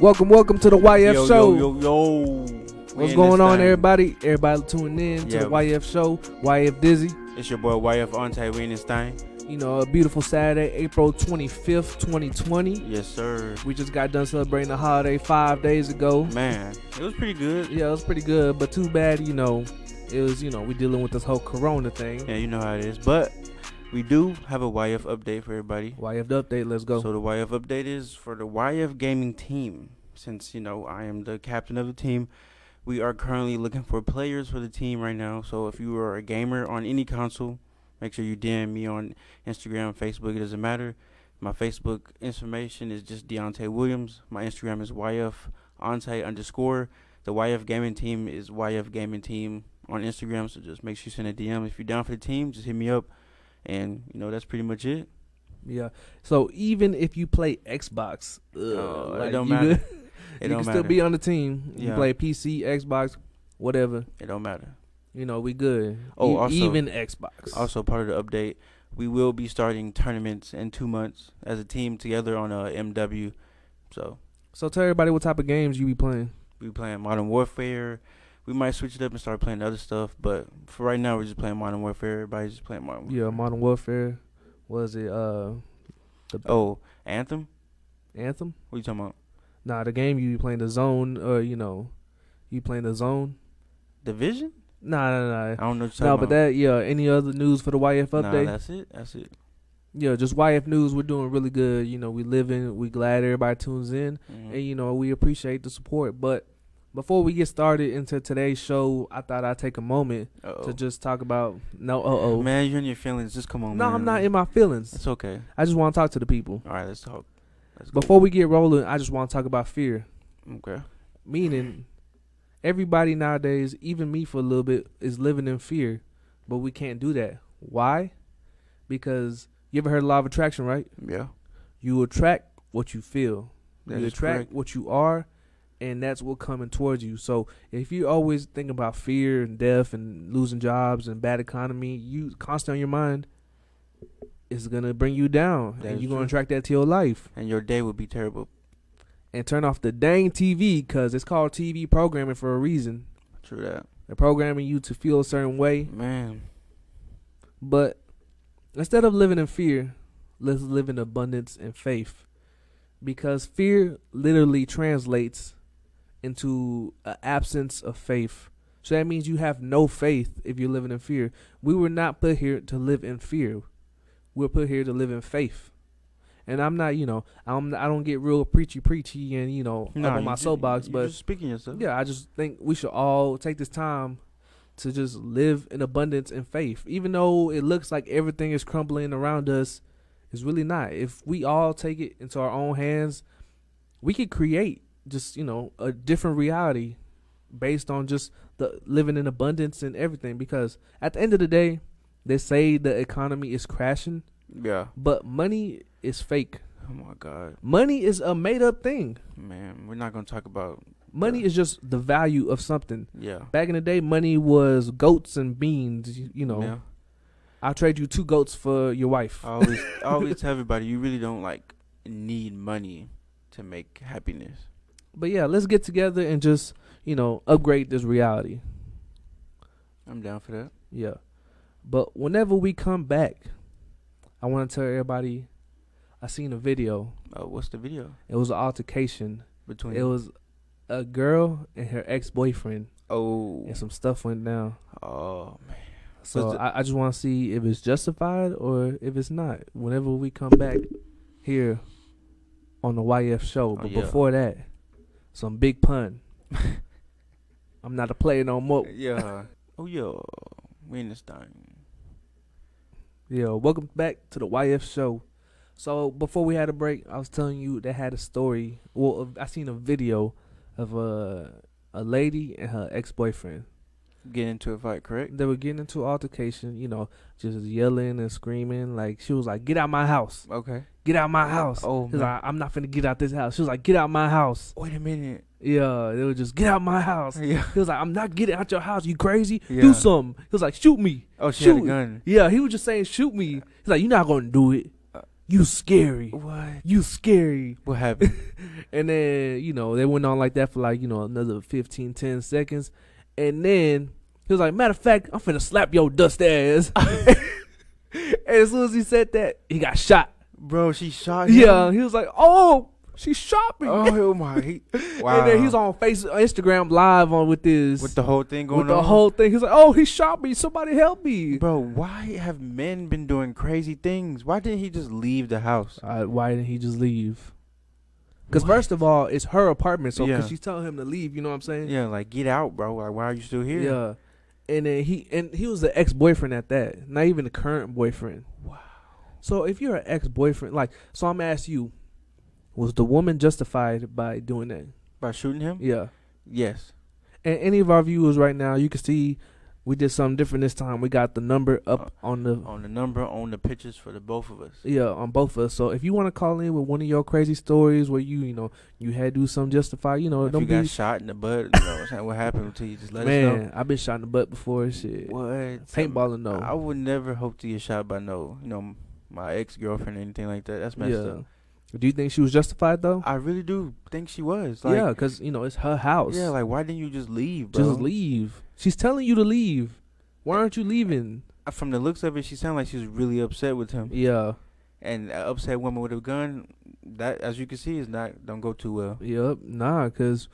Welcome to the YF show. Yo. What's going on, everybody? Everybody tuning in to the YF show. YF Dizzy. It's your boy YF Ante Wienenstein. You know, a beautiful Saturday, April 25th, 2020. Yes, sir. We just got done celebrating the holiday 5 days ago. Man, it was pretty good. Yeah, it was pretty good, but too bad, it was, we dealing with this whole corona thing. Yeah, you know how it is. But we do have a YF update for everybody. YF update, let's go. So the YF update is for the YF gaming team. Since, I am the captain of the team, we are currently looking for players for the team right now. So if you are a gamer on any console, make sure you DM me on Instagram, Facebook. It doesn't matter. My Facebook information is just Deontay Williams. My Instagram is YFAnte_. The YF gaming team is YF gaming team on Instagram. So just make sure you send a DM. If you're down for the team, just hit me up. And, that's pretty much it. Yeah. So even if you play Xbox, it don't matter. You can still be on the team. You play PC, Xbox, whatever. It don't matter. We good. Also, even Xbox. Also, part of the update, we will be starting tournaments in 2 months as a team together on MW. So tell everybody what type of games you be playing. We playing Modern Warfare. We might switch it up and start playing other stuff, but for right now, we're just playing Modern Warfare. Everybody's just playing Modern Warfare. Yeah, Modern Warfare. Was it Anthem? Anthem? What are you talking about? Nah, the game you be playing, the Zone, you playing the Zone? Division? Nah. I don't know what you're talking about. Any other news for the YF update? Nah, that's it. Yeah, just YF news. We're doing really good. We glad everybody tunes in, and we appreciate the support. But before we get started into today's show, I thought I'd take a moment to just talk about Man, you're in your feelings. Just come on, No, man. I'm not in my feelings. It's okay. I just want to talk to the people. All right, let's talk. Before we get rolling, I just want to talk about fear. Okay. Meaning, everybody nowadays, even me for a little bit, is living in fear, but we can't do that. Why? Because you ever heard of law of attraction, right? Yeah. You attract what you feel. That you is attract correct. what you are, and that's what coming towards you. So if you always think about fear and death and losing jobs and bad economy, you constantly on your mind, it's going to bring you down. And you're going to attract that to your life. And your day would be terrible. And turn off the dang TV, because it's called TV programming for a reason. True that. They're programming you to feel a certain way. Man. But instead of living in fear, let's live in abundance and faith. Because fear literally translates into an absence of faith. So that means you have no faith if you're living in fear. We were not put here to live in fear. We're put here to live in faith. And I'm not, I don't get real preachy and, up on my soapbox. But just speaking yourself. Yeah, I just think we should all take this time to just live in abundance and faith. Even though it looks like everything is crumbling around us, it's really not. If we all take it into our own hands, we could create just, a different reality based on just the living in abundance and everything. Because at the end of the day, they say the economy is crashing. Yeah. But money is fake. Oh, my God. Money is a made-up thing. Man, we're not going to talk about... Money is just the value of something. Yeah. Back in the day, money was goats and beans, Yeah. I'll trade you 2 goats for your wife. I always tell everybody, you really don't, need money to make happiness. But, yeah, let's get together and just, upgrade this reality. I'm down for that. Yeah. But whenever we come back, I want to tell everybody I seen a video. Oh, what's the video? It was an altercation. Between... It was a girl and her ex-boyfriend. Oh. And some stuff went down. Oh, man. So I just want to see if it's justified or if it's not. Whenever we come back here on the YF show. But before that, some big pun. I'm not a player no more. Yeah. Oh, yeah. Wienenstein. Yeah, welcome back to the YF show. So before we had a break, I was telling you they had a story. Well, I seen a video of a lady and her ex-boyfriend. Getting into a fight, correct? They were getting into an altercation, just yelling and screaming. Like, she was like, "Get out my house." Okay. Get out my house. Oh, He's like, "I'm not finna get out this house." She was like, "Get out my house." Wait a minute. Yeah, they were just, "Get out my house." Yeah. He was like, "I'm not getting out your house. You crazy? Yeah. Do something." He was like, "Shoot me." Oh, she Shoot had a gun. Yeah, he was just saying, "Shoot me." He's like, "You're not gonna do it." You scary. What? You scary. What happened? And then, they went on like that for like, another 15, 10 seconds. And then he was like, matter of fact, I'm finna slap your dust ass. And as soon as he said that, he got shot. Bro, she shot him? Yeah, he was like, oh, she shot me. Oh my! Wow. And then he's on Instagram live with this. With the whole thing going on. With the whole thing, he's like, "Oh, he shot me! Somebody help me!" Bro, why have men been doing crazy things? Why didn't he just leave the house? Why didn't he just leave? Because first of all, it's her apartment, so because Yeah. she's telling him to leave, you know what I'm saying? Yeah, like get out, bro. Like why are you still here? Yeah. And then he was the ex-boyfriend at that, not even the current boyfriend. Wow. So if you're an ex-boyfriend, so I'm asking you, was the woman justified by doing that? By shooting him? Yeah. Yes. And any of our viewers right now, you can see we did something different this time. We got the number up on the pictures for the both of us. Yeah, on both of us. So if you want to call in with one of your crazy stories where you had to do something justified, if don't you be got shot in the butt, what happened to you? Just let us know. Man, I've been shot in the butt before. Shit. What? Paintballing, no. I would never hope to get shot by my ex-girlfriend or anything like that. That's messed up. Do you think she was justified though? I really do think she was. Like, yeah, because it's her house. Yeah, like why didn't you just leave, bro? Just leave. She's telling you to leave. Why aren't you leaving? From the looks of it, she sounded like she was really upset with him. Yeah. And an upset woman with a gun, that, as you can see, don't go too well. Yep. Nah, because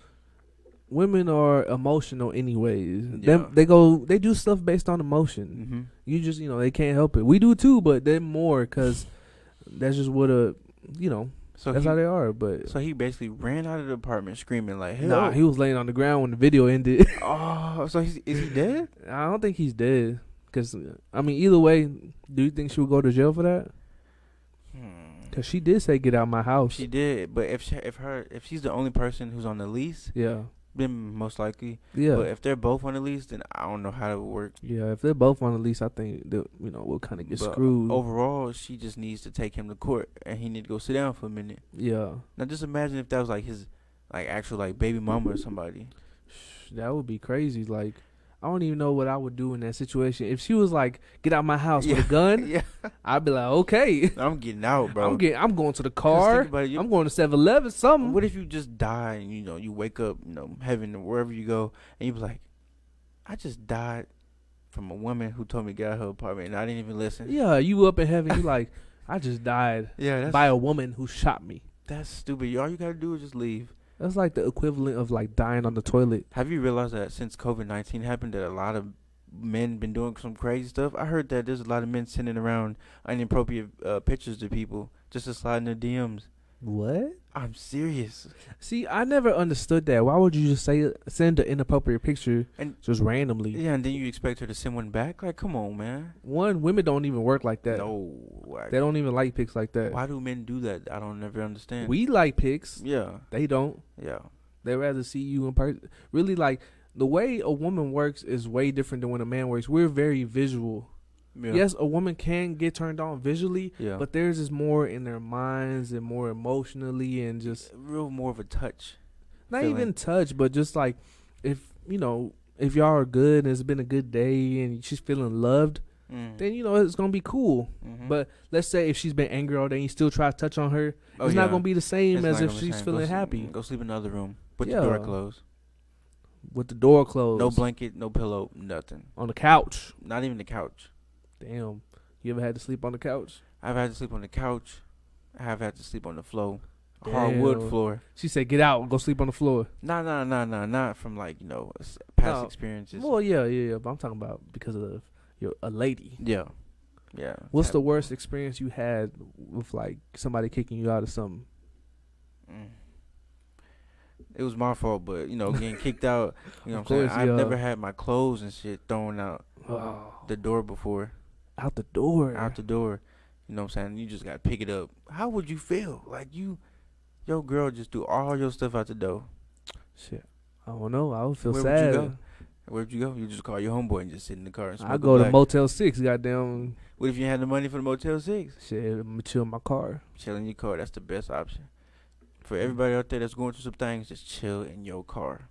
women are emotional anyways. Yeah. They do stuff based on emotion. Mm-hmm. You just, they can't help it. We do too, but they're more because that's just what so that's how they are. But so he basically ran out of the apartment screaming like, "Help!" Nah, he was laying on the ground when the video ended. Oh, so is he dead? I don't think he's dead. Cause either way, do you think she would go to jail for that? Cause she did say get out my house. She did, but if she's the only person who's on the lease, yeah, then most likely. Yeah. But if they're both on the lease, then I don't know how it would work. Yeah, if they're both on the lease, I think that we'll kind of get screwed. Overall, she just needs to take him to court, and he need to go sit down for a minute. Yeah. Now just imagine if that was like his, actual baby mama or somebody. That would be crazy. Like, I don't even know what I would do in that situation. If she was like, "Get out my house with a gun," yeah, I'd be like, "Okay, I'm getting out, bro. I'm going to the car. I'm going to 7-Eleven, something." What if you just die and you wake up, heaven or wherever you go, and you be like, "I just died from a woman who told me to get out of her apartment, and I didn't even listen." Yeah, you up in heaven, you like, "I just died by a woman who shot me." That's stupid. All you gotta do is just leave. That's like the equivalent of like dying on the toilet. Have you realized that since COVID-19 happened that a lot of men been doing some crazy stuff? I heard that there's a lot of men sending around inappropriate pictures to people just to slide in their DMs. What? I'm serious. See, I never understood that. Why would you just send an inappropriate picture and just randomly? Yeah, and then you expect her to send one back? Like, come on, man. Women don't even work like that. No. They don't even like pics like that. Why do men do that? I don't never understand. We like pics. Yeah. They don't. Yeah. They rather see you in person. Really, like, the way a woman works is way different than when a man works. We're very visual. Yeah. Yes, a woman can get turned on visually, but theirs is more in their minds and more emotionally and just more of a touch. Not even touch, but just like if y'all are good and it's been a good day and she's feeling loved, then it's gonna be cool. Mm-hmm. But let's say if she's been angry all day and you still try to touch on her, it's not gonna be the same as if she's feeling happy. Go sleep in another room with the door closed. With the door closed. No blanket, no pillow, nothing. On the couch. Not even the couch. Damn. You ever had to sleep on the couch? I've had to sleep on the couch. I have had to sleep on the floor. A hardwood floor. She said, "Get out and go sleep on the floor." Nah. Not from past experiences. Well, yeah. But I'm talking about because of a lady. Yeah. What's the worst experience you had with like somebody kicking you out of something? It was my fault, but getting kicked out. You know what I'm saying? I've never had my clothes and shit thrown out the door before. Out the door. You know what I'm saying? You just got to pick it up. How would you feel? Like your girl just do all your stuff out the door. Shit. I don't know. I would feel sad. Where'd you go? Where'd you go? You just call your homeboy and just sit in the car and smoke I go to Motel 6, goddamn. What if you had the money for the Motel 6? Shit, I'm gonna chill in my car. Chill in your car. That's the best option. For everybody out there that's going through some things, just chill in your car.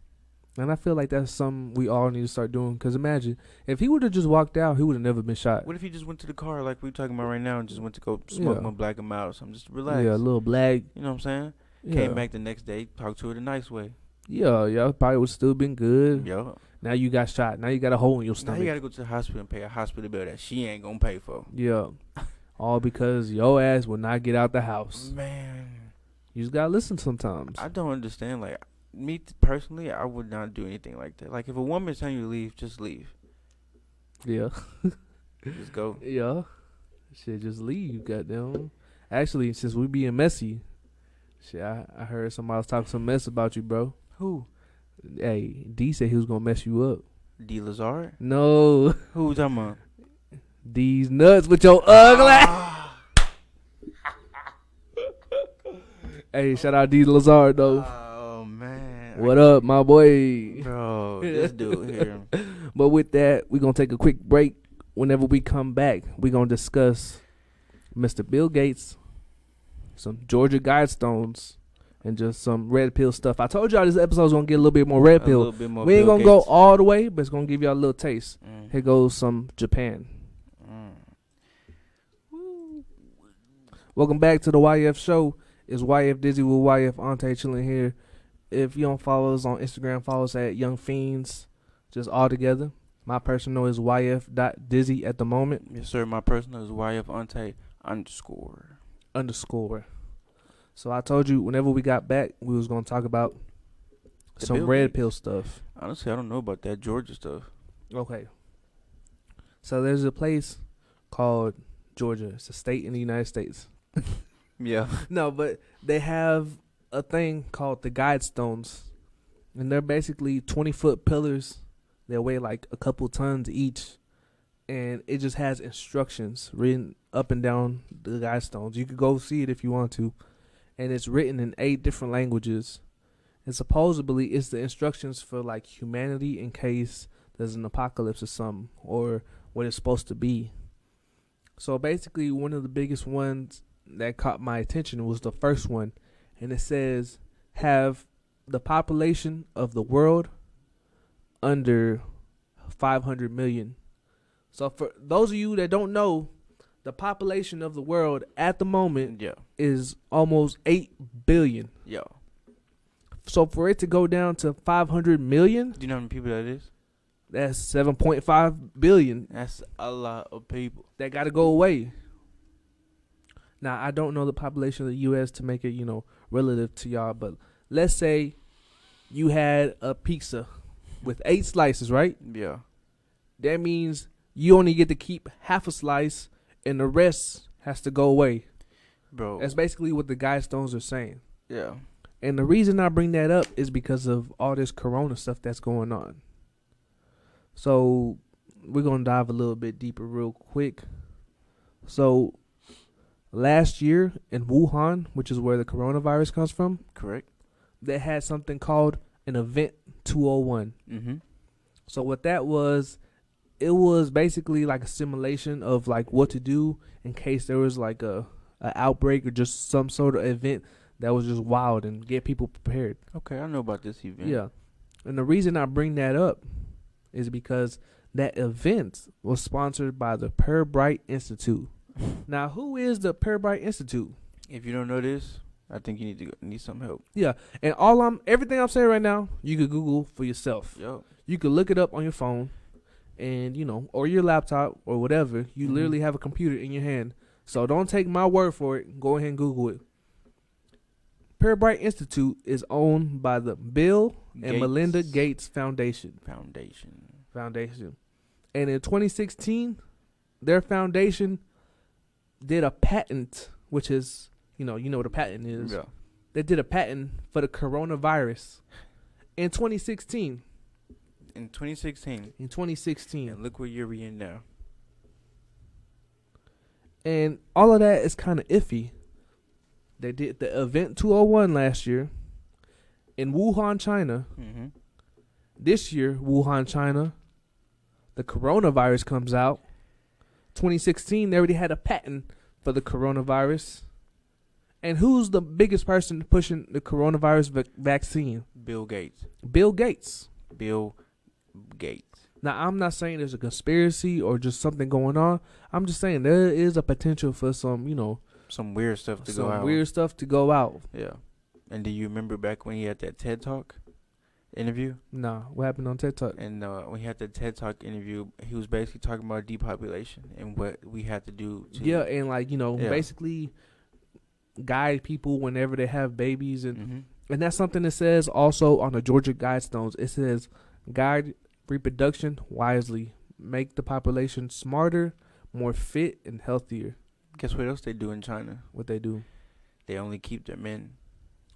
And I feel like that's something we all need to start doing. Because imagine, if he would have just walked out, he would have never been shot. What if he just went to the car like we talking about right now and just went to go smoke my black him out or something? Just relax. Yeah, a little black. You know what I'm saying? Yeah. Came back the next day, talked to her the nice way. Yeah, probably would still been good. Yo. Now you got shot. Now you got a hole in your Now stomach. you gotta go to the hospital and pay a hospital bill that she ain't gonna pay for. Yeah. All because your ass will not get out the house. Man. You just gotta listen sometimes. I don't understand. Like, me personally, I would not do anything like that. Like, if a woman's telling you to leave, just leave. Yeah. Just go. Yeah. Shit, just leave, goddamn. Actually, since we being messy, shit, I heard somebody was talking some mess about you, bro. Who? Hey, D said he was gonna mess you up. D Lazard? No. Who was talking about? D's nuts with your ugly. Hey, shout out D Lazard though. Oh man. What up, my boy? Bro, this dude here. But with that, we're gonna take a quick break. Whenever we come back, we're gonna discuss Mr. Bill Gates, some Georgia Guidestones, and just some red pill stuff. I told y'all this episode's gonna get a little bit more red pill. We ain't gonna go all the way, but it's gonna give y'all a little taste. Here goes some Japan. Welcome back to the YF show. It's YF Dizzy with YF Ante chilling here. If you don't follow us on Instagram, follow us at Young Feigns, just all together. My personal is YF.Dizzy at the moment. Yes, sir. My personal is YF Ante _. So I told you whenever we got back, we was going to talk about some red pill stuff. Honestly, I don't know about that Georgia stuff. Okay. So there's a place called Georgia. It's a state in the United States. Yeah. No, but they have a thing called the Guidestones. And they're basically 20-foot pillars. They weigh like a couple tons each. And it just has instructions written up and down the Guidestones. You could go see it if you want to. And it's written in 8 different languages. And supposedly it's the instructions for like humanity in case there's an apocalypse or something. Or what it's supposed to be. So basically one of the biggest ones that caught my attention was the first one. And it says, have the population of the world under 500 million. So for those of you that don't know, the population of the world at the moment is almost 8 billion. Yeah. So for it to go down to 500 million. Do you know how many people that is? That's 7.5 billion. That's a lot of people. That got to go away. Now, I don't know the population of the U.S. to make it, relative to y'all. But let's say you had a pizza with 8 slices, right? Yeah. That means you only get to keep half a slice and the rest has to go away. Bro. That's basically what the Guidestones are saying. Yeah. And the reason I bring that up is because of all this corona stuff that's going on. So we're going to dive a little bit deeper real quick. So last year in Wuhan, which is where the coronavirus comes from. Correct. They had something called an Event 201. Mm-hmm. So what that was, it was basically like a simulation of like what to do in case there was like a outbreak or just some sort of event that was just wild and get people prepared. Okay, I know about this event. Yeah. And the reason I bring that up is because that event was sponsored by the Bright Institute. Now, who is the Bright Institute? If you don't know this, I think you need some help. Yeah, and everything I'm saying right now, you could Google for yourself. Yo. You could look it up on your phone, and or your laptop or whatever. You literally have a computer in your hand, so don't take my word for it. Go ahead and Google it. Bright Institute is owned by the Bill and Melinda Gates Foundation. And in 2016, their foundation did a patent, which is, you know what a patent is. Yeah. They did a patent for the coronavirus in 2016. In 2016. And look what year we in now. And all of that is kind of iffy. They did the Event 201 last year in Wuhan, China. Mm-hmm. This year, Wuhan, China, the coronavirus comes out. 2016, they already had a patent for the coronavirus. And who's the biggest person pushing the coronavirus vaccine? Bill Gates. Bill Gates. Bill Gates. Now, I'm not saying there's a conspiracy or just something going on. I'm just saying there is a potential for some, Some weird stuff to go some out. weird stuff to go out. Yeah. And do you remember back when he had that TED Talk interview? Nah, what happened on TED Talk? And when he had the TED Talk interview, he was basically talking about depopulation and what we had to do to Yeah, and Yeah. basically guide people whenever they have babies, and Mhm. and that's something that says also on the Georgia Guidestones. It says guide reproduction wisely, make the population smarter, more fit, and healthier. Guess what else they do in China? What they do. They only keep their men.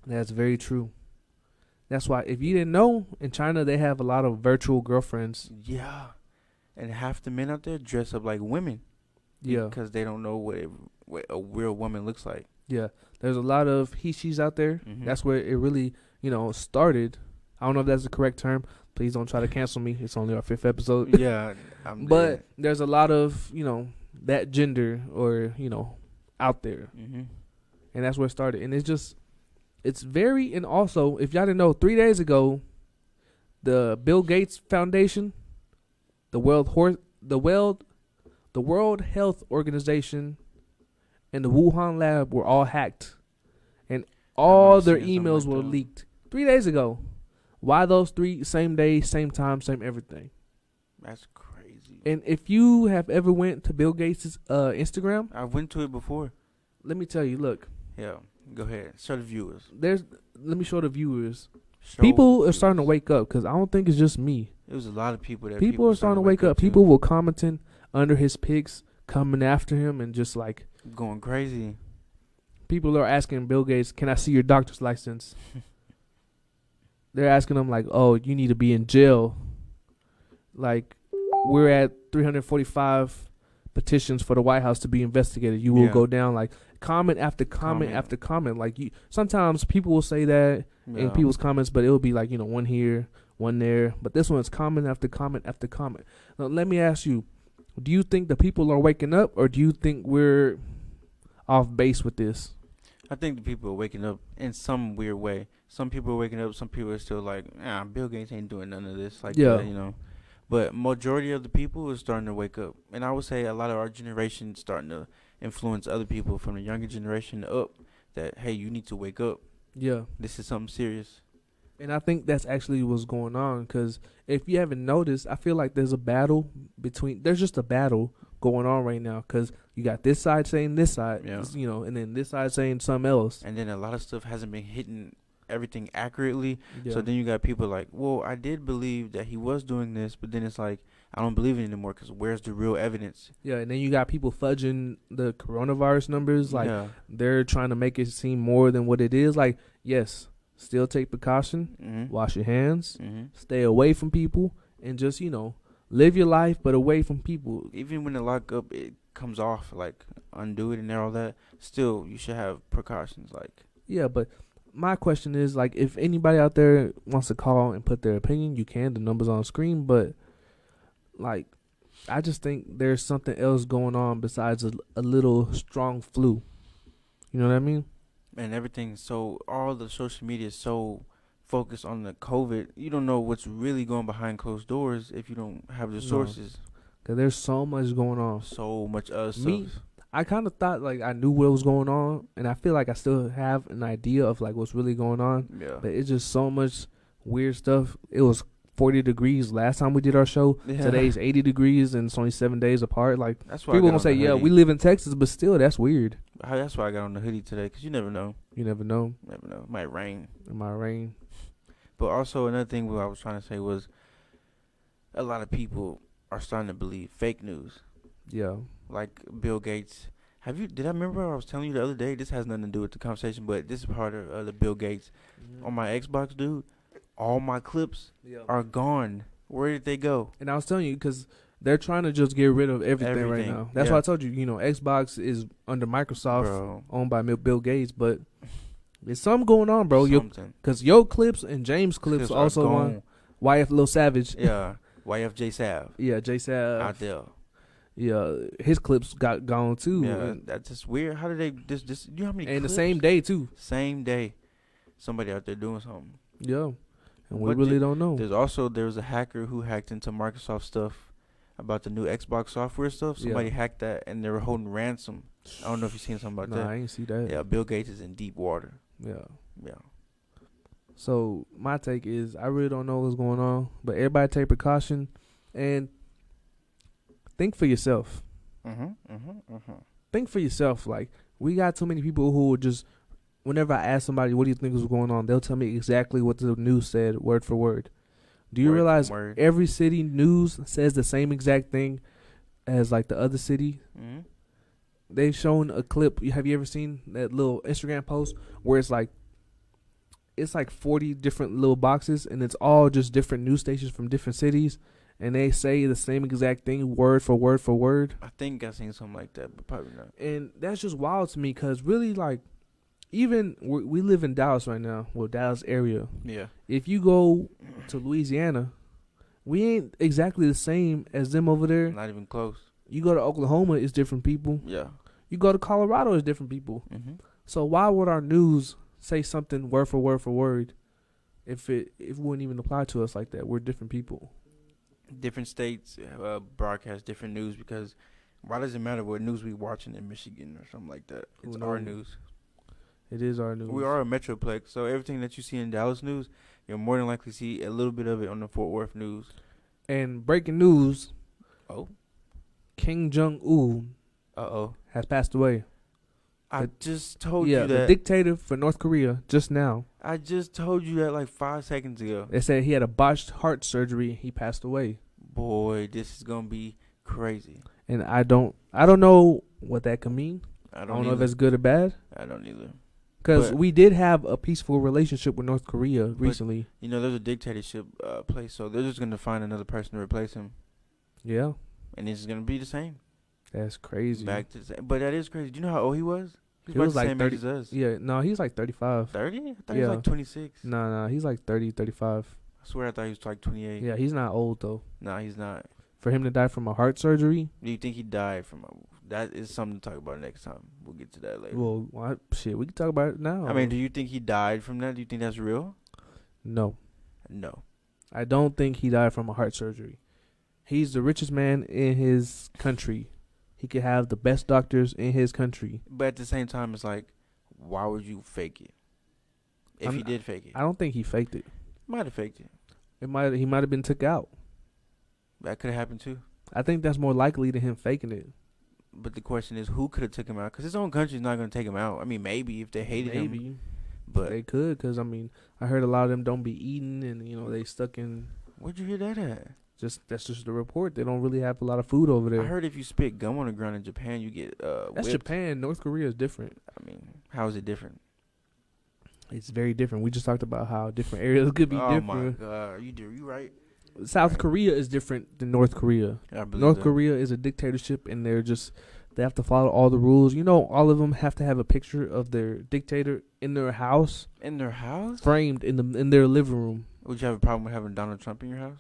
That's very true. That's why, if you didn't know, in China they have a lot of virtual girlfriends. Yeah. And half the men out there dress up like women. Yeah, Because they don't know what a real woman looks like. yeah. There's a lot of he/she's out there. Mhm. That's where it really, started. I don't know if that's the correct term. Please don't try to cancel me. It's only our 5th episode. Yeah. I'm But there's a lot of, that gender or, out there. Mhm. And that's where it started. And it's very, and also, if y'all didn't know, 3 days ago, the Bill Gates Foundation, the World Health Organization, and the Wuhan lab were all hacked. And all their seen something emails like were that. leaked 3 days ago. Why those three? Same day, same time, same everything. That's crazy. And if you have ever went to Bill Gates' Instagram, I went to it before. let me tell you, look, Yeah. Go ahead. Show the viewers. let me show the viewers. Show People the are starting to viewers. wake up, because I don't think it's just me. It was a lot of people that People are starting to wake up. to. People were commenting under his pics, coming after him, and just like, going crazy. people are asking Bill Gates, can I see your doctor's license? They're asking him like, oh, you need to be in jail. Like, we're at 345 petitions for the White House to be investigated. You will Yeah. go down. Like, comment after comment after comment. Like, sometimes people will say that in people's comments, but it'll be like, one here, one there. But this one's comment after comment after comment. Now, let me ask you, do you think the people are waking up, or do you think we're off base with this? I think the people are waking up in some weird way. Some people are waking up. Some people are still like, Bill Gates ain't doing none of this. Like, Yeah. that. But majority of the people is starting to wake up. And I would say a lot of our generation is starting to influence other people from the younger generation up that, hey, you need to wake up. Yeah. This is something serious. And I think that's actually what's going on, because if you haven't noticed, I feel like there's just a battle going on right now, because you got this side saying this side, Yeah. and then this side saying something else. And then a lot of stuff hasn't been hitting everything accurately. Yeah. So then you got people like, well, I did believe that he was doing this, but then it's like, I don't believe it anymore because where's the real evidence? Yeah, and then you got people fudging the coronavirus numbers. Like, yeah. they're trying to make it seem more than what it is. Like, yes, still take precaution, Mm-hmm. wash your hands, Mm-hmm. stay away from people, and just, live your life, but away from people. Even when the lockup it comes off, like undo it and all that, still you should have precautions. Like, Yeah, but my question is, like, if anybody out there wants to call and put their opinion, you can. The number's on screen, but, like, I just think there's something else going on besides a little strong flu. You know what I mean? and everything. So all the social media is so focused on the COVID. You don't know what's really going behind closed doors if you don't have the No. sources. Because there's so much going on. So much other stuff. Me, I kind of thought, like, I knew what was going on, and I feel like I still have an idea of, like, what's really going on. Yeah. But it's just so much weird stuff. It was 40 degrees last time we did our show. Yeah. Today's 80 degrees, and it's only 7 days apart. Like, That's why people I gonna got say, on the yeah, hoodie. we live in Texas, but still, that's weird. That's why I got on the hoodie today, because you never know. You never know. Never know. It might rain. It might rain. But also another thing what I was trying to say was a lot of people are starting to believe fake news. Yeah. Like Bill Gates. Did I remember I was telling you the other day? This has nothing to do with the conversation, but this is part of the Bill Gates. On my Xbox, dude, all my clips are gone. Where did they go? And I was telling you, because they're trying to just get rid of everything right Everything, now. That's yeah. why I told you, Xbox is under Microsoft, Bro, owned by Bill Gates, but there's something going on, bro. something. Because your clips and James' clips are also gone. on YF Lil Savage. Yeah. YFJ Sav Yeah, J Sav. out there. Yeah, his clips got gone too. Yeah, And, that's just weird. How did they just you know how many and the clips? same day too. Same day. Somebody out there doing something. Yeah. and we really don't know. There was a hacker who hacked into Microsoft stuff about the new Xbox software stuff. Somebody hacked that, and they were holding ransom. I don't know if you've seen something about that. I ain't see that. Yeah, Bill Gates is in deep water. Yeah. Yeah. So my take is I really don't know what's going on, but everybody take precaution and think for yourself. Think for yourself. Like, we got too many people who just, whenever I ask somebody, what do you think is going on, they'll tell me exactly what the news said, word for word. Do you realize every city news says the same exact thing as like the other city? Mm-hmm. They've shown a clip. Have you ever seen that little Instagram post where it's like 40 different little boxes, and it's all just different news stations from different cities, and they say the same exact thing, word for word for word? I think I've seen something like that, but probably not. And that's just wild to me, because really, like, even we live in Dallas right now, well, Dallas area. Yeah. If you go to Louisiana, we ain't exactly the same as them over there. Not even close. You go to Oklahoma, it's different people. Yeah. You go to Colorado, it's different people. Mm-hmm. So why would our news say something word for word for word if it wouldn't even apply to us like that? We're different people. Different states broadcast different news, because why does it matter what news we watching in Michigan or something like that? It's our news. It is our news. We are a metroplex, so everything that you see in Dallas news, you'll more than likely see a little bit of it on the Fort Worth news. And breaking news. Oh. Kim Jong-un has passed away. I just told you that. Yeah, the dictator for North Korea, just now. I just told you that like 5 seconds ago. They said he had a botched heart surgery. He passed away. Boy, this is going to be crazy. And I don't know what that could mean. I don't know if it's good or bad. I don't either. Because we did have a peaceful relationship with North Korea recently. You know, there's a dictatorship place, so they're just going to find another person to replace him. Yeah. And it's going to be the same. That's crazy. Back to the same. But that is crazy. Do you know how old he was? He was like the same 30. age as us. Yeah, no, he's like 35. 30? I thought he was like 26. No, he's like 30, 35. I swear I thought he was like 28. Yeah, he's not old, though. No, he's not. For him to die from a heart surgery? Do you think he died from that is something to talk about next time. We'll get to that later. Well, we can talk about it now. I mean, do you think he died from that? Do you think that's real? No. No. I don't think he died from a heart surgery. He's the richest man in his country. He could have the best doctors in his country. But at the same time, it's like, why would you fake it? If he did fake it. I don't think he faked it. Might have faked it. He might have been took out. That could have happened too. I think that's more likely than him faking it. But the question is, who could have took him out? Because his own country's not going to take him out. I mean, maybe if they hated him. But they could, because, I mean, I heard a lot of them don't be eating, and, you know, they stuck in. Where'd you hear that at? That's just the report. They don't really have a lot of food over there. I heard if you spit gum on the ground in Japan, you get That's whipped. Japan. North Korea is different. I mean, how is it different? It's very different. We just talked about how different areas could be different. Oh, my God. You right. South Korea is different than North Korea. I believe North that. Korea is a dictatorship, and they have to follow all the rules. You know, all of them have to have a picture of their dictator in their house. In their house? Framed in their living room. Would you have a problem with having Donald Trump in your house?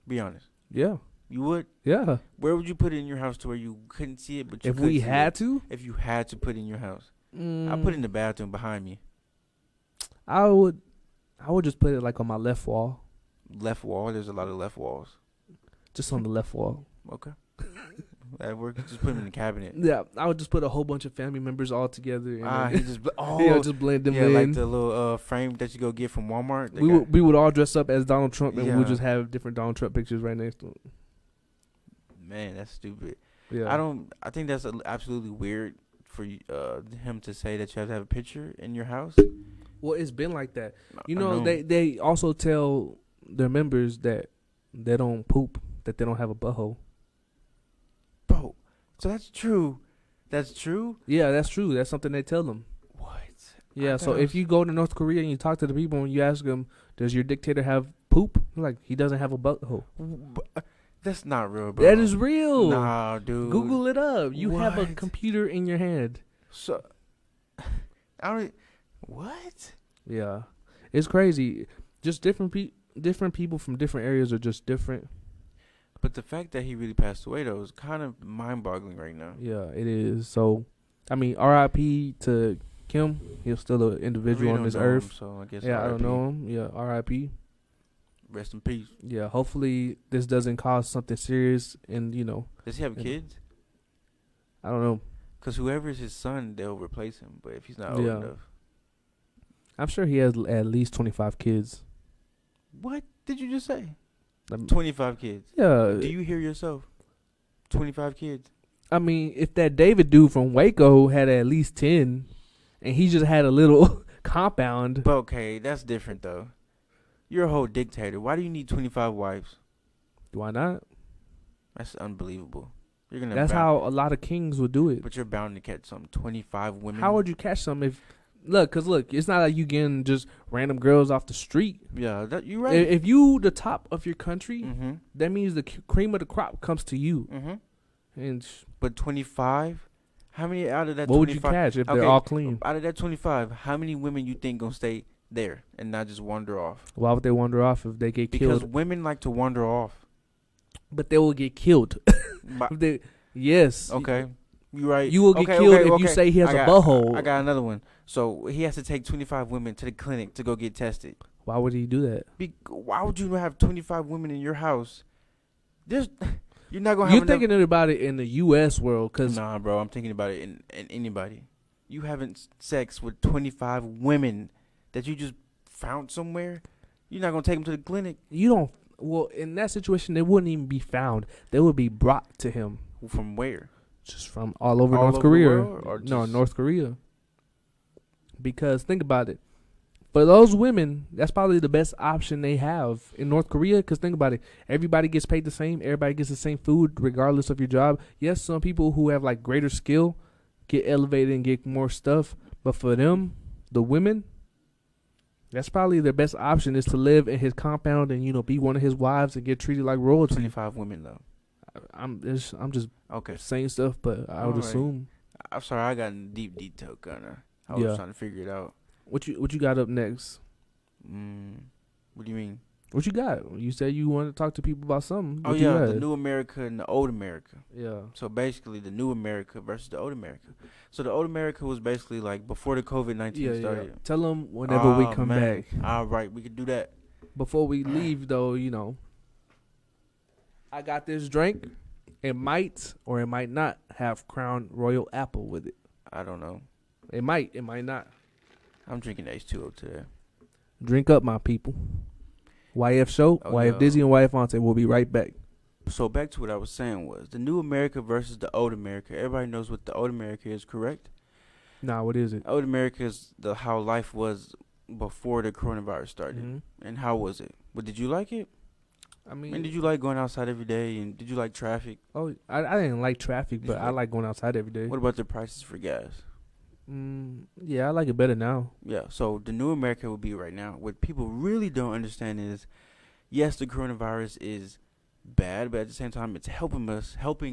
Be honest. Yeah. You would? Yeah. Where would you put it in your house to where you couldn't see it, but you if we had to? If you had to put it in your house. I'd put it in the bathroom behind me. I would just put it like on my left wall. Left wall? There's a lot of left walls. Just on the left wall. Okay. That works. Just put them in the cabinet. Yeah, I would just put a whole bunch of family members all together. And he just just blend them in. Yeah, like the little frame that you go get from Walmart. We would all dress up as Donald Trump, and we would just have different Donald Trump pictures right next to him. Man, that's stupid. Yeah, I think that's absolutely weird for him to say that you have to have a picture in your house. Well, it's been like that. You know, they also tell their members that they don't poop, that they don't have a butthole. Bro, so that's true. That's true? Yeah, that's true. That's something they tell them. What? Yeah, so if you go to North Korea and you talk to the people and you ask them, does your dictator have poop? They're like, he doesn't have a butthole. That's not real, bro. That is real. Nah, dude. Google it up. You have a computer in your hand. So, what? Yeah. It's crazy. Just different people from different areas are just different. But the fact that he really passed away, though, is kind of mind-boggling right now. Yeah, it is. So, I mean, R.I.P. to Kim. He's still an individual on this earth. So I guess I don't know him. Yeah, R.I.P. Rest in peace. Yeah, hopefully this doesn't cause something serious. And Does he have and kids? I don't know. Because whoever's his son, they'll replace him. But if he's not old Yeah, enough. I'm sure he has at least 25 kids. What did you just say? Um, 25 kids. Yeah, Do you hear yourself? 25 kids. I mean, if that David dude from Waco had at least 10, and he just had a little compound. But okay, that's different though. You're a whole dictator. Why do you need 25 wives? Why not? That's unbelievable. You're gonna. That's how a lot of kings would do it. But you're bound to catch some 25 women. How would you catch some if? Look, it's not like you getting just random girls off the street. Yeah, you're right. If you the top of your country, Mm-hmm. that means the cream of the crop comes to you. Mm-hmm. And But 25. How many out of that? what 25, would you catch if okay, they're all clean? Out of that 25, how many women you think gonna stay there and not just wander off? Why would they wander off if they get Because killed? women like to wander off. But they will get killed. But- Yes. okay, you right. You will get killed if you say he has a butthole. I got another one. So he has to take 25 women to the clinic to go get tested. Why would he do that? Why would you have 25 women in your house? You're not gonna. You're thinking about it in the U.S. world, cause nah, bro. I'm thinking about it in anybody. You having sex with 25 women that you just found somewhere. You're not gonna take them to the clinic. you don't. Well, in that situation, they wouldn't even be found. They would be brought to him From where? just from all over All North over the Korea. world, or No, just- North Korea. Because think about it. For those women, that's probably the best option they have in North Korea. Because think about it. Everybody gets paid the same. Everybody gets the same food regardless of your job. Yes, some people who have like greater skill get elevated and get more stuff. But for them, the women, that's probably their best option is to live in his compound and, be one of his wives and get treated like royalty. 25 women though. I'm just Okay. saying stuff, but I would Alright. assume. I'm sorry. I got in deep detail, kinda. I was Yeah. trying to figure it out. What you got up next? What do you mean? What you got? You said you wanted to talk to people about something. Oh What you yeah, got? the new America and the old America. Yeah. So basically, the new America versus the old America. So the old America was basically like before the COVID-19 Yeah. started. Tell them whenever we Ah, come man. back. All right, we could do that. Before we leave, though, I got this drink. It might or it might not have Crown Royal Apple with it. I don't know. It might not. I'm drinking H2O today. Drink up, my people. YF Show, Oh, YF yeah. Dizzy, and YF Fonte. We'll be right back. So back to what I was saying was the new America versus the old America. Everybody knows what the old America is, correct? Nah, what is it? Old America is how life was before the coronavirus started. Mhm. And how was it? But did you like it? I mean, And did you like going outside every day? And did you like traffic? I didn't like traffic, Did but you I like- like going outside every day. What about the prices for gas? Yeah, I like it better now. Yeah, so the new America would be right now. What people really don't understand is, yes, the coronavirus is bad, but at the same time, it's helping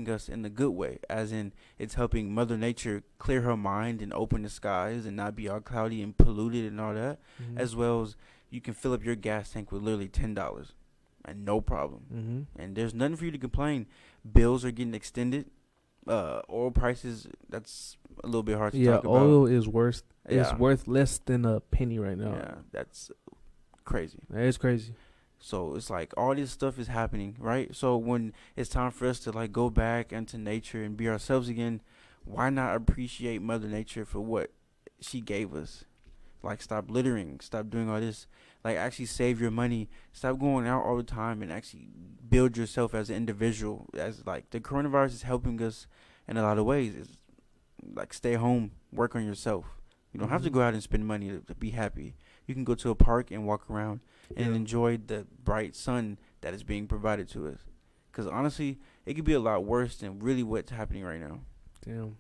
us in the good way, as in it's helping Mother Nature clear her mind and open the skies and not be all cloudy and polluted and all that, Mhm. as well as you can fill up your gas tank with literally $10 and no problem. Mhm. And there's nothing for you to complain. Bills are getting extended. Oil prices, that's a little bit hard to Yeah, talk about. oil is worth. It's Yeah. worth less than a penny right now. Yeah, that's crazy. It's crazy. So it's like all this stuff is happening, right? So when it's time for us to like go back into nature and be ourselves again, why not appreciate Mother Nature for what she gave us? Like stop littering, stop doing all this. Like actually save your money, stop going out all the time and actually build yourself as an individual. As like the coronavirus is helping us in a lot of ways. It's like stay home, work on yourself. You don't have to Mhm. go out and spend money to be happy. You can go to a park and walk around and Yeah. enjoy the bright sun that is being provided to us. Because honestly, it could be a lot worse than really what's happening right now. Damn,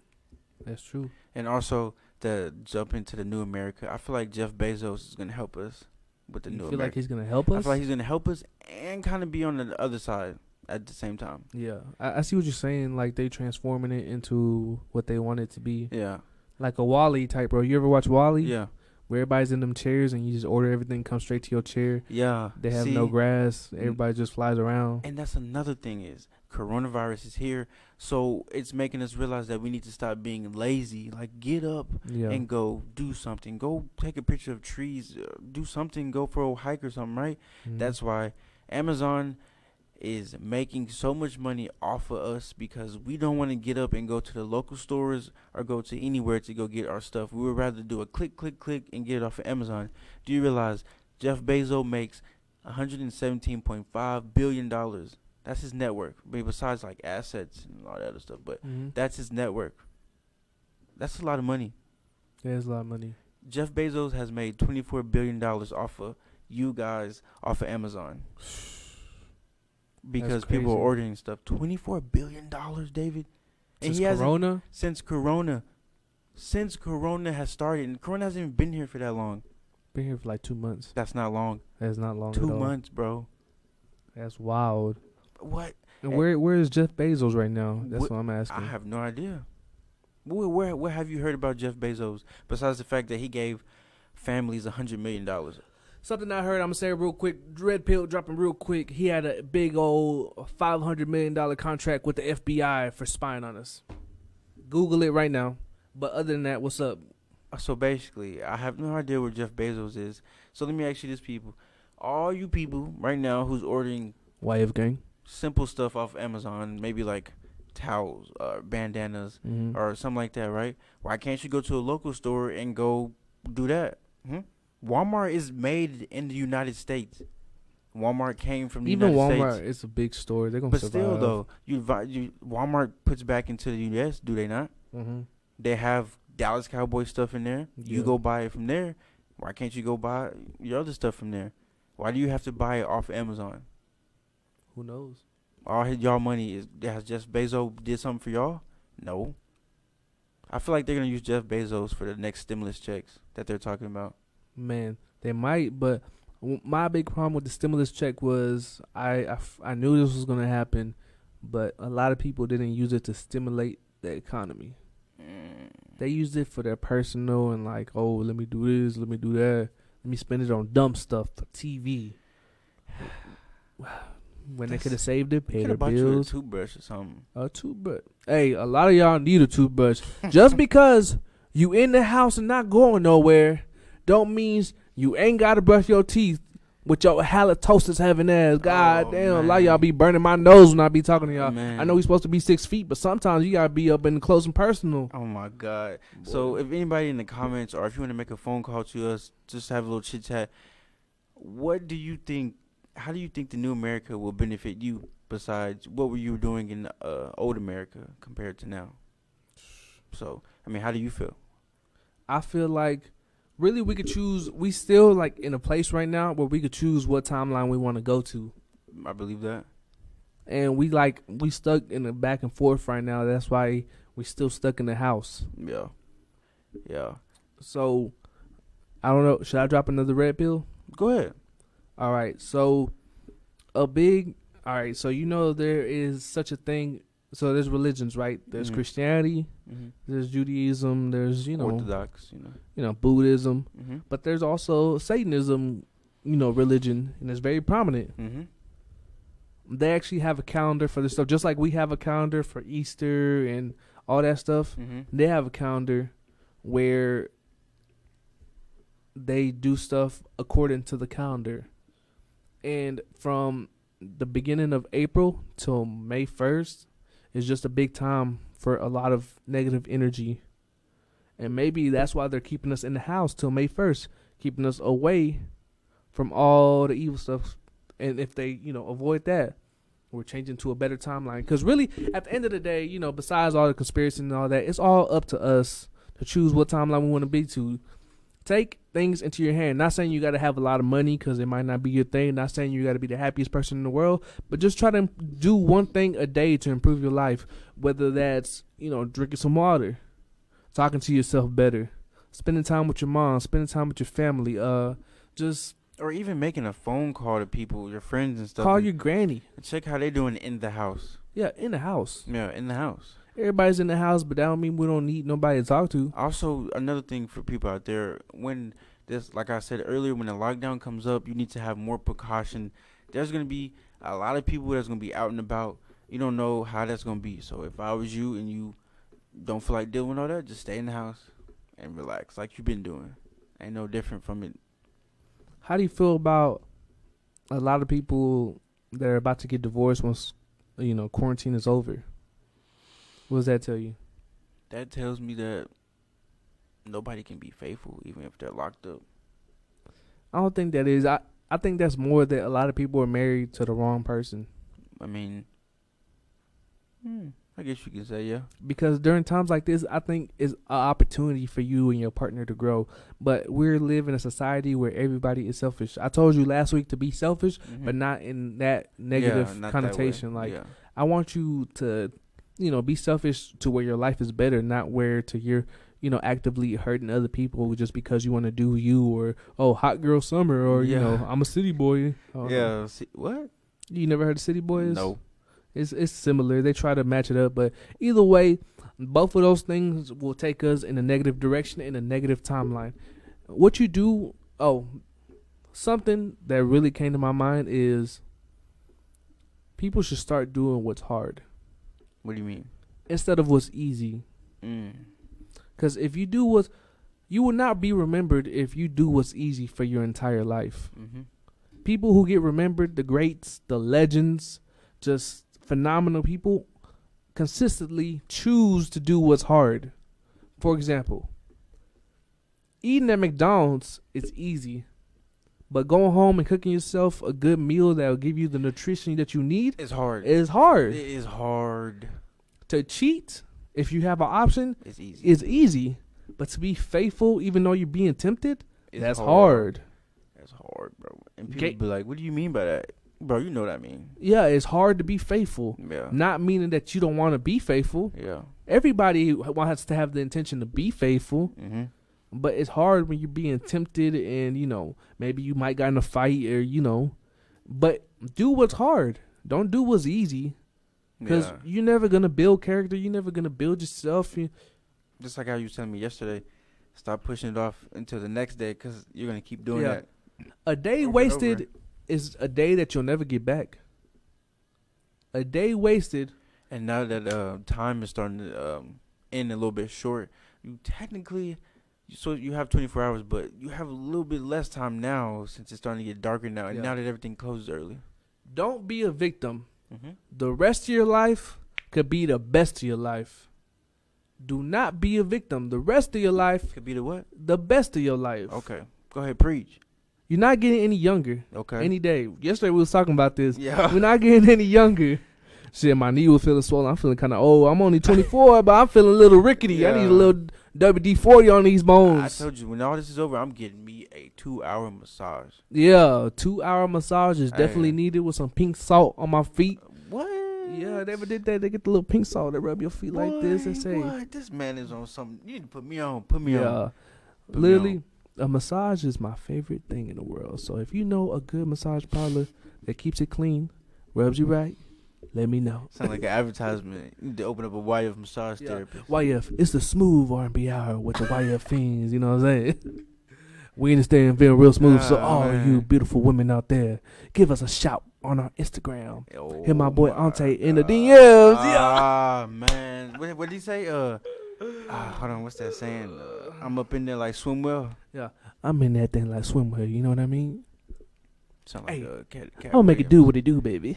that's true. And also, to jump into the new America, I feel like Jeff Bezos is going to help us with the You new feel America. like he's gonna help us? I feel like he's going to help us and kind of be on the other side at the same time. Yeah, I see what you're saying. Like they transforming it into what they want it to be, Yeah. like a Wall-E type, bro. You ever watch Wall-E? Yeah. Where everybody's in them chairs and you just order everything, comes straight to your chair. Yeah. They have See? no grass. Everybody just flies around. And that's another thing is coronavirus is here. So it's making us realize that we need to stop being lazy. Like get up Yeah, and go do something. Go take a picture of trees. Do something. Go for a hike or something, right? Mhm. That's why Amazon is making so much money off of us because we don't want to get up and go to the local stores or go to anywhere to go get our stuff. We would rather do a click, click, click and get it off of Amazon. Do you realize Jeff Bezos makes $117.5 billion? That's his network. I mean, besides like assets and all that other stuff, but that's his network. That's a lot of money. Yeah, it's a lot of money. Jeff Bezos has made $24 billion off of you guys off of Amazon. Because people are ordering stuff. $24 billion, David. And since Corona? Since Corona has started. And Corona hasn't even been here for that long. Been here for like 2 months. That's not long. That's not long 2 at all. months, bro. That's wild. What? And where is Jeff Bezos right now? That's what I'm asking. I have no idea. Where have you heard about Jeff Bezos besides the fact that he gave families $100 million? Something I heard, I'm going to say real quick. Red Pill dropping real quick. He had a big old $500 million contract with the FBI for spying on us. Google it right now. But other than that, what's up? So basically, I have no idea where Jeff Bezos is. So let me ask you this, people. All you people right now who's ordering YF gang simple stuff off Amazon, maybe like towels or bandanas or something like that, right? Why can't you go to a local store and go do that? Walmart is made in the United States. Walmart came from the United States. Even Walmart is a big store. They're gonna survive. But still, though, Walmart puts back into the U.S. Do they not? They have Dallas Cowboy stuff in there. You go buy it from there. Why can't you go buy your other stuff from there? Why do you have to buy it off Amazon? Who knows? All y'all money has Jeff Bezos did something for y'all? No. I feel like they're gonna use Jeff Bezos for the next stimulus checks that they're talking about. Man, they might, but my big problem with the stimulus check was I knew this was going to happen, but a lot of people didn't use it to stimulate the economy. They used it for their personal and like, oh, let me do this, let me do that. Let me spend it on dumb stuff for TV. When they could have saved it, paid their bills. You a toothbrush or something. A toothbrush. Hey, a lot of y'all need a toothbrush. Just because you in the house and not going nowhere don't means you ain't got to brush your teeth with your halitosis having ass. God damn, a lot of y'all be burning my nose when I be talking to y'all. Man. I know we supposed to be 6 feet, but sometimes you got to be up in close and personal. Oh, my God. Boy. So if anybody in the comments or if you want to make a phone call to us, just have a little chit-chat. What do you think, how do you think the new America will benefit you besides what were you doing in old America compared to now? So, I mean, how do you feel? I feel like really we could choose. We still like in a place right now where we could choose what timeline we want to go to. I believe that. And we stuck in the back and forth right now. That's why we still stuck in the house. Yeah. Yeah. So, I don't know. Should I drop another red pill? Go ahead. All right. So, so you know there is such a thing. So there's religions, right? There's Christianity, there's Judaism, there's, Orthodox, Buddhism, but there's also Satanism, religion, and it's very prominent. They actually have a calendar for this stuff, just like we have a calendar for Easter and all that stuff. They have a calendar where they do stuff according to the calendar. And from the beginning of April till May 1st, it's just a big time for a lot of negative energy. And maybe that's why they're keeping us in the house till May 1st, keeping us away from all the evil stuff. And if they, avoid that, we're changing to a better timeline. Because really, at the end of the day, besides all the conspiracy and all that, it's all up to us to choose what timeline we want to be to. Take things into your hand. Not saying you got to have a lot of money because it might not be your thing. Not saying you got to be the happiest person in the world. But just try to do one thing a day to improve your life. Whether that's, drinking some water, talking to yourself better, spending time with your mom, spending time with your family, or even making a phone call to people, your friends and stuff. Call your granny. And check how they doing in the house. Yeah, in the house. Yeah, in the house. Everybody's in the house, but that don't mean we don't need nobody to talk to. Also, another thing for people out there, when this, like I said earlier, when the lockdown comes up, you need to have more precaution. There's going to be a lot of people that's going to be out and about. You don't know how that's going to be. So if I was you and you don't feel like dealing with all that, just stay in the house and relax like you've been doing. Ain't no different from it. How do you feel about a lot of people that are about to get divorced once quarantine is over. What does that tell you? That tells me that nobody can be faithful even if they're locked up. I don't think that is. I think that's more that a lot of people are married to the wrong person. I mean, I guess you could say, yeah. Because during times like this, I think it's an opportunity for you and your partner to grow. But we're living in a society where everybody is selfish. I told you last week to be selfish, but not in that negative connotation. I want you to, be selfish to where your life is better, not where to you're, actively hurting other people just because you want to do you or, hot girl summer or, I'm a city boy. What? You never heard of city boys? No. It's similar. They try to match it up, but either way, both of those things will take us in a negative direction, in a negative timeline. What you do, something that really came to my mind is people should start doing what's hard. What do you mean? Instead of what's easy. Because if you do you will not be remembered if you do what's easy for your entire life. People who get remembered, the greats, the legends, just phenomenal people, consistently choose to do what's hard. For example, eating at McDonald's is easy, but going home and cooking yourself a good meal that will give you the nutrition that you need is hard. It is hard. It is hard. To cheat, if you have an option, it's easy. It's easy. But to be faithful, even though you're being tempted, that's hard. That's hard, bro. And people be like, what do you mean by that? Bro, you know what I mean. Yeah, it's hard to be faithful. Yeah. Not meaning that you don't want to be faithful. Yeah. Everybody wants to have the intention to be faithful. But it's hard when you're being tempted and, maybe you might got in a fight or, but do what's hard. Don't do what's easy. Because you're never going to build character. You're never going to build yourself. Just like how you were telling me yesterday, stop pushing it off until the next day because you're going to keep doing that. A day wasted is a day that you'll never get back. A day wasted. And now that time is starting to end a little bit short, you technically, so you have 24 hours, but you have a little bit less time now since it's starting to get darker now, and now that everything closes early. Don't be a victim. The rest of your life could be the best of your life. Do not be a victim. The rest of your life could be the what? The best of your life. Okay. Go ahead, preach. You're not getting any younger. Okay. Any day. Yesterday we was talking about this. Yeah. We're not getting any younger. Shit, my knee was feeling swollen. I'm feeling kind of old. I'm only 24, but I'm feeling a little rickety. Yeah. I need a little WD-40 on these bones. I told you, when all this is over, I'm getting me a 2-hour massage. Yeah, 2-hour massage is definitely needed with some pink salt on my feet. What? Yeah, they ever did that. They get the little pink salt. They rub your feet like this and say, "What? This man is on something. You need to put me on. Put me on." Literally, a massage is my favorite thing in the world. So if you know a good massage parlor that keeps it clean, rubs you right, let me know. Sound like an advertisement. You need to open up a YF massage therapist. YF, it's the smooth R&B hour with the YF Feigns. You know what I'm saying? We understand feeling real smooth. So all you beautiful women out there, give us a shout on our Instagram. Hit my boy Ante in the DMs. Man. What did he say? Hold on, what's that saying? I'm up in there like swim well. Yeah, I'm in that thing like swim well. You know what I mean? Sound like I'm gonna make it do what it do, baby.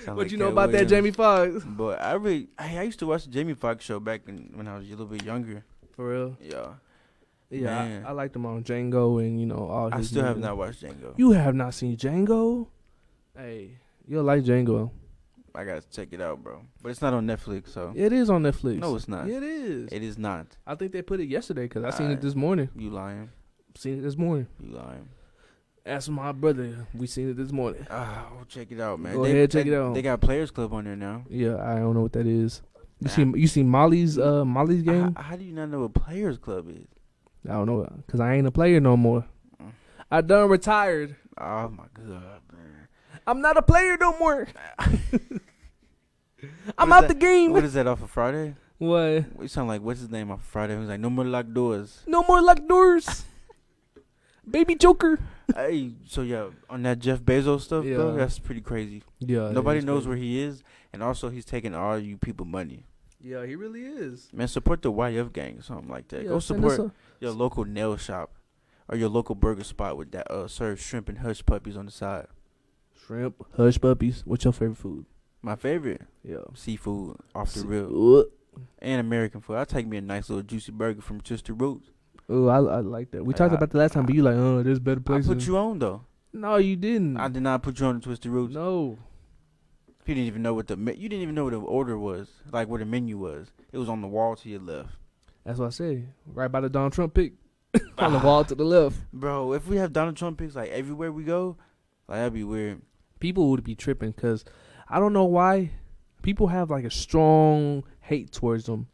What like you know about that Jamie Foxx? But I used to watch the Jamie Foxx show back when I was a little bit younger. For real? Yeah. Yeah, I liked him on Django and all his. I still have not watched Django. You have not seen Django? Hey, you'll like Django. I gotta check it out, bro. But it's not on Netflix, so. It is on Netflix. No, it's not. It is. It is not. I think they put it yesterday because I seen it this morning. You lying? Seen it this morning. You lying? Ask my brother. We seen it this morning. We'll check it out, man. Go ahead, check it out. They got Players Club on there now. Yeah, I don't know what that is. You see Molly's game? How do you not know what Players Club is? I don't know, because I ain't a player no more. I done retired. Oh, my God, man. I'm not a player no more. I'm out the game. What is that, off of Friday? What? You sound like, what's his name off of Friday? He was like, no more locked doors. No more locked doors. Baby Joker. Hey, so yeah, on that Jeff Bezos stuff, bro, that's pretty crazy. Yeah. Nobody knows where he is, and also he's taking all you people money. Yeah, he really is. Man, support the YF gang or something like that. Go support your local nail shop or your local burger spot with that serves shrimp and hush puppies on the side? Shrimp, hush puppies. What's your favorite food? My favorite, Yeah. seafood off the rib. Ooh, And American food. I'll take me a nice little juicy burger from Twisted Roots. I like that. We talked about the last time, but you like, oh, there's better I places. put you on though. No, you didn't. I did not put you on the Twisted Roots. No. You didn't even know what you didn't even know what the order was, like what the menu was. It was on the wall to your left. That's what I say. Right by the Donald Trump pic. On the wall to the left. Bro, if we have Donald Trump pics like everywhere we go, like that'd be weird. People would be tripping because I don't know why people have like a strong hate towards him.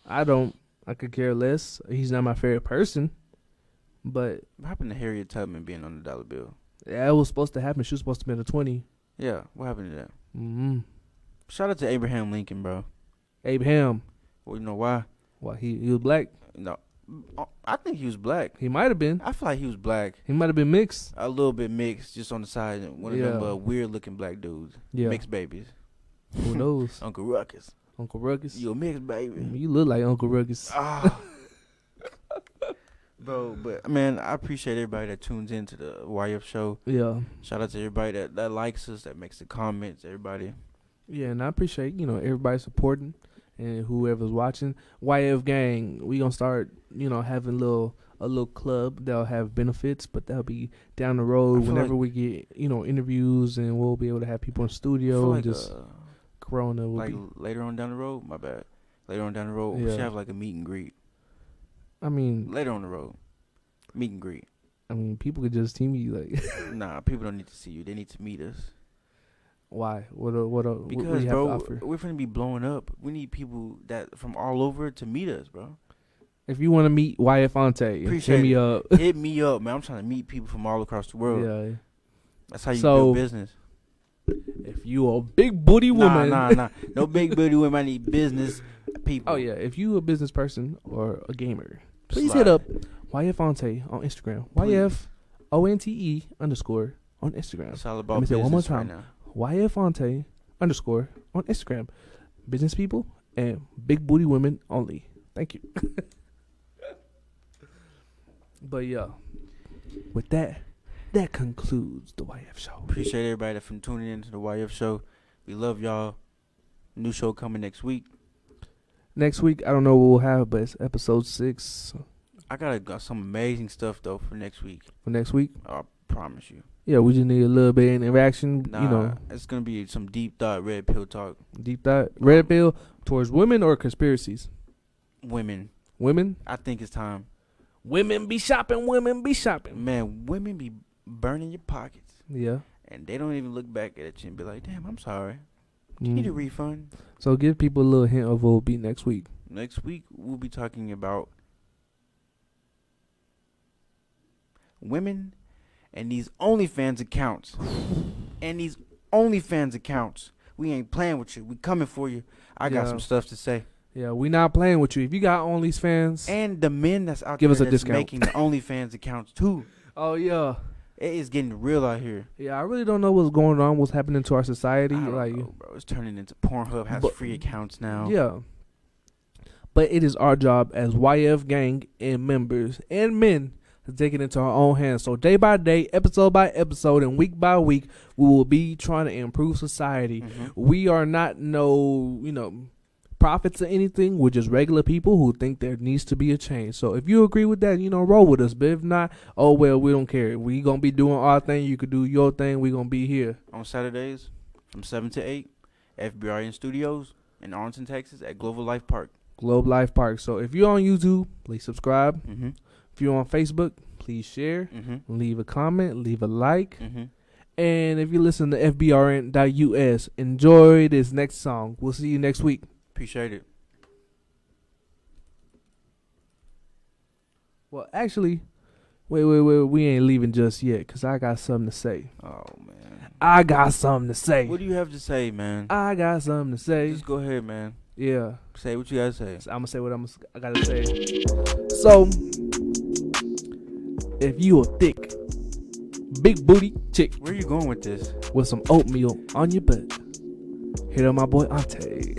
I don't. I could care less. He's not my favorite person. But What happened to Harriet Tubman being on the dollar bill? that was supposed to happen. She was supposed to be in the 20. Yeah, what happened to that? Mm-hmm. Shout out to Abraham Lincoln, bro. Abraham. Well, you know why? What, he was black? No, I think he was black. He might have been. I feel like he was black. He might have been mixed. A little bit mixed, just on the side. One of them weird looking black dudes. Yeah. Mixed babies. Who knows? Uncle Ruckus. Uncle Ruckus. You a mixed baby. You look like Uncle Ruckus. Ah. Bro, but man, I appreciate everybody that tunes into the YF show. Yeah. Shout out to everybody that likes us, that makes the comments, everybody. Yeah, and I appreciate, everybody supporting and whoever's watching. YF Gang, we gonna start, having a little club that'll have benefits, but that'll be down the road whenever we get, interviews, and we'll be able to have people in the studio and just Corona will like be. later on down the road, my bad. Later on down the road, we Yeah. should have like a meet and greet. I mean, Later on the road, meet and greet. people could just see me like, Nah, people don't need to see you. They need to meet us. why? What Because, do you have to bro, offer? we're finna be blowing up. We need people that from all over to meet us, bro. If you want to meet YF Ante, Appreciate hit me it. up. Hit me up, man. I'm trying to meet people from all across the world. Yeah. That's how you So, build business. If you a big booty woman, Nah. No big booty women. I need business people. Oh yeah, if you a business person or a gamer, please Slide. hit up YF Ante on Instagram. Please. YFONTE _ on Instagram. It's all about Let me say it one more business right time. now. YF Ante _ on Instagram. Business people and big booty women only. Thank you. But yeah, with that concludes the YF show. Appreciate everybody that from tuning in to the YF show. We love y'all. New show coming next week. Next week, I don't know what we'll have, but it's episode 6 I got some amazing stuff though for next week. for next week. I promise you. Yeah, we just need a little bit of interaction. Nah, it's gonna be some deep thought, red pill talk. Deep thought. Red pill towards women or conspiracies? Women. Women? I think it's time. Women be shopping. Women be shopping. Man, women be burning your pockets, Yeah. and they don't even look back at you and be like, "Damn, I'm sorry. Do you need a refund?" So give people a little hint of what will be next week. Next week we'll be talking about women and these OnlyFans accounts. And these OnlyFans accounts. We ain't playing with you. We coming for you. I got Yeah. some stuff to say. Yeah, we not playing with you. If you got OnlyFans, And the men that's out Give there us a that's discount. making the OnlyFans accounts too. oh yeah, It is getting real out here. yeah. I really don't know what's going on. What's happening to our society? I don't Like, know, bro. It's turning into Pornhub has But- free accounts now. yeah. But it is our job as YF gang and members and men to take it into our own hands. So day by day, episode by episode, and week by week, we will be trying to improve society. Mhm. We are not prophets or anything. We're just regular people who think there needs to be a change. So if you agree with that, roll with us. But if not, oh well, we don't care. We gonna be doing our thing. You could do your thing. We gonna be here. On Saturdays from 7 to 8, FBRN Studios in Arlington, Texas at Global Life Park. Globe Life Park. So if you're on YouTube, please subscribe. Mm-hmm. If you're on Facebook, please share. Mm-hmm. Leave a comment. Leave a like. Mm-hmm. And if you listen to FBRN.US, enjoy this next song. We'll see you next week. Appreciate it. Well, actually, wait. We ain't leaving just yet because I got something to say. Oh, man. I got something to say. What do you have to say, man? I got something to say. Just go ahead, man. Yeah. Say what you got to say. So I'm going to say what I got to say. So, if you a thick, big booty chick Where you going with this? with some oatmeal on your butt, hit up my boy Ante.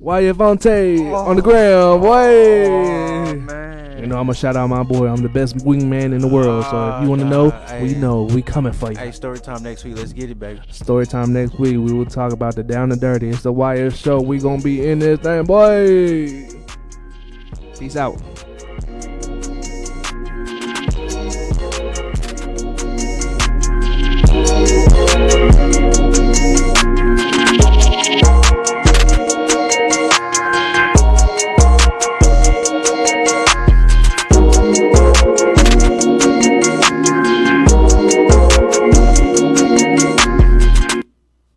YF Ante on the ground, boy. Oh, man. You know, I'm gonna shout out my boy. I'm the best wingman in the world. So if you want to know, we know. We coming for you. Hey, story time next week. Let's get it, baby. Story time next week. We will talk about the down and dirty. It's the Wire Show. We gonna be in this thing, boy. Peace out.